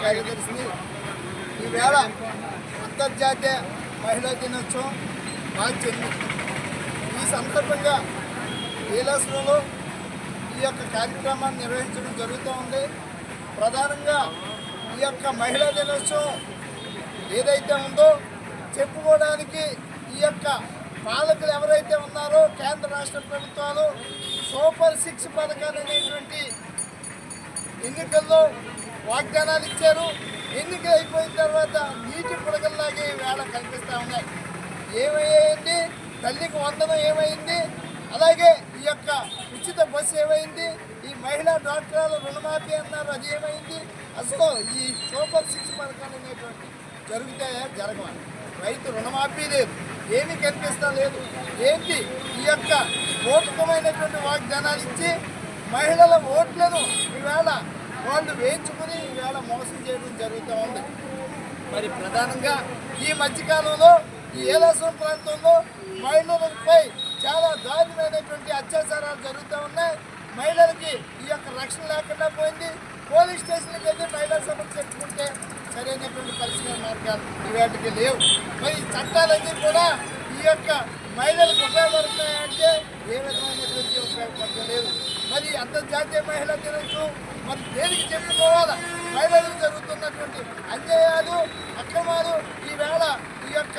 కార్యదర్శి ఈవేళ అంతర్జాతీయ మహిళా దినోత్సవం మార్చి 8 ఈ సందర్భంగా కైలాసంలో ఈ యొక్క కార్యక్రమాన్ని నిర్వహించడం జరుగుతూ ఉంది. ప్రధానంగా ఈ యొక్క మహిళా దినోత్సవం ఏదైతే ఉందో చెప్పుకోవడానికి ఈ యొక్క పాలకులు ఎవరైతే ఉన్నారో కేంద్ర రాష్ట్ర ప్రభుత్వాలు సూపర్ 6 పథకాలు అనేటువంటి ఎన్నికల్లో వాగ్దానాలు ఇచ్చారు. ఎన్నికలు అయిపోయిన తర్వాత నీటి పుడకల్లాగే వేళ కనిపిస్తూ ఉన్నాయి. ఏమయ్యింది? తల్లికి వందనం ఏమైంది? అలాగే ఈ యొక్క ఉచిత బస్సు ఏమైంది? ఈ మహిళా డాక్టర్ల రుణమాఫీ అన్నారు, అది ఏమైంది? అసలు ఈ సూపర్ 6 పథకాలు అనేటువంటి జరుగుతాయా? జరగవాలి. రైతు రుణమాఫీ లేదు, ఏమీ కనిపిస్తా లేదు. ఏంటి ఈ యొక్క మూర్ఖమైనటువంటి వాగ్దానాలు ఇచ్చి మహిళల ఓట్లను ఈవేళ వాళ్ళు వేయించుకుని ఈవేళ మోసం చేయడం జరుగుతూ ఉంది. మరి ప్రధానంగా ఈ మధ్యకాలంలో ఈ ఏలాసం ప్రాంతంలో మహిళలపై చాలా దారుణమైనటువంటి అత్యాచారాలు జరుగుతూ ఉన్నాయి. మహిళలకి ఈ యొక్క రక్షణ లేకుండా పోయింది. పోలీస్ స్టేషన్కి వెళ్ళి మహిళా సమస్య చెప్పుకుంటే సరైనటువంటి పరిష్కార మార్గాలు ఇవాటికి లేవు. మరి ఈ చట్టాలన్నీ కూడా ఈ యొక్క మహిళలకు ఉపయోగపడుతున్నాయంటే ఏ విధమైనటువంటి ఉపయోగపడలేదు. మరి అంతర్జాతీయ మహిళా దినోత్సవం మరి దేనికి చెప్పుకోవాలా? మహిళలకు జరుగుతున్నటువంటి అన్యాయాలు, అక్రమాలు ఈవేళ ఈ యొక్క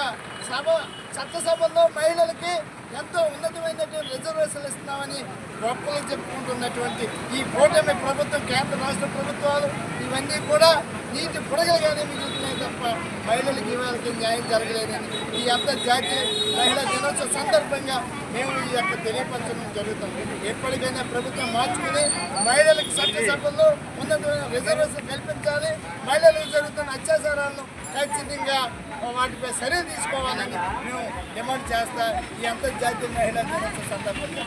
చట్టసభల్లో మహిళలకి ఎంతో ఉన్నతమైనటువంటి రిజర్వేషన్లు ఇస్తున్నామని గొప్పలు చెప్పుకుంటున్నటువంటి ఈ కూటమి ప్రభుత్వం, కేంద్ర రాష్ట్ర ప్రభుత్వాలు ఇవన్నీ కూడా నీటి బుడగలుగానే మిగులుతున్నాయి తప్ప మహిళలకు ఇవాళకి న్యాయం జరగలేదని ఈ అంతర్జాతీయ మహిళా దినోత్సవ సందర్భంగా మేము ఈ యొక్క తెలియపరచడం జరుగుతుంది. ఎప్పటికైనా ప్రభుత్వం మార్చుకుని మహిళలకు చట్టసభల్లో ఉన్నతమైన రిజర్వేషన్ కల్పించాలి. మహిళలకు జరుగుతున్న అత్యాచారాలను ఖచ్చితంగా వాటిపై చర్య తీసుకోవాలని మేము డిమాండ్ చేస్తా ఈ అంతర్జాతీయ మహిళా దినోత్సవ సందర్భంగా.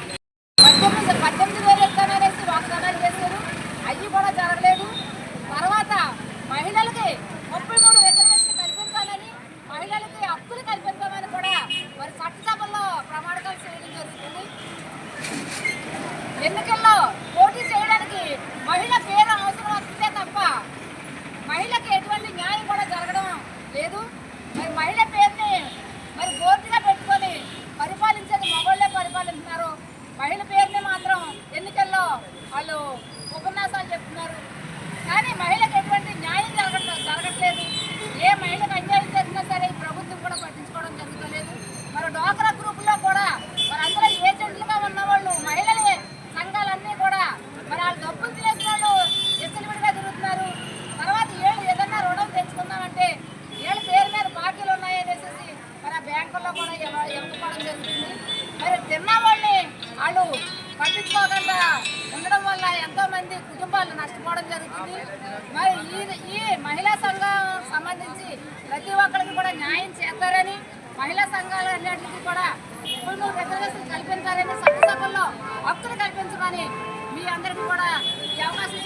18,000 ఇస్తాననేసి వాగ్దానాలు చేశారు, అవి కూడా జరగలేదు. తర్వాత మహిళలకి 33 రిజర్వేషన్ కల్పించాలని, మహిళలకి హక్కులు కల్పించాలని కూడా మరి చట్టసభల్లో ప్రమాణాలు చేయడం జరుగుతుంది. ఎన్నికల్లో పోటీ చేయడానికి మహిళ పేరు అవసరం వస్తే తప్ప మహిళకి ఎటువంటి న్యాయం కూడా జరగడం లేదు. మరి మహిళ పేరుని మరి బోర్డుగా పెట్టుకొని పరిపాలించేది మగవాళ్ళే పరిపాలిస్తున్నారు. మహిళ పేరుని మాత్రం ఎన్నికల్లో వాళ్ళు ఉపన్యాసాలు చెప్తున్నారు. కానీ మహిళకు ఎటువంటి న్యాయం జరగట్లేదు. ఏ మహిళకు అన్యాయం జరిగినా సరే ప్రభుత్వం కూడా పట్టించుకోవడం జరుగుతలేదు. మరి డ్వాక్రా గ్రూపుల్లో కూడా మరి అందరూ ఏజెంట్లుగా ఉన్నవాళ్ళు మహిళలే సంఘాలన్నీ కూడా మరి వాళ్ళు డబ్బులు తినేసిన వాళ్ళు ఎచ్చలివిడిగా తిరుగుతున్నారు. తర్వాత ఏళ్ళు ఏదన్నా రుణం తెచ్చుకుందామంటే ఏళ్ళ పేరు మీద బాకీలు ఉన్నాయనేసి మరి ఆ బ్యాంకుల్లో కూడా ఎమ్ముకోవడం జరుగుతుంది. మరి తిన్న వాళ్ళని వాళ్ళు పట్టించుకోకుండా ఉండడం వల్ల ఎంతో మంది కుటుంబాలు నష్టపోవడం జరుగుతుంది. మరి ఈ మహిళా సంఘం సంబంధించి ప్రతి ఒక్కరికి కూడా న్యాయం చేస్తారని, మహిళా సంఘాలు అన్నింటికి కూడా ఇప్పుడు రిజర్వేషన్ కల్పించాలని, చట్టసభల్లో హక్కులు కల్పించమని మీ అందరికీ కూడా ఈ అవకాశం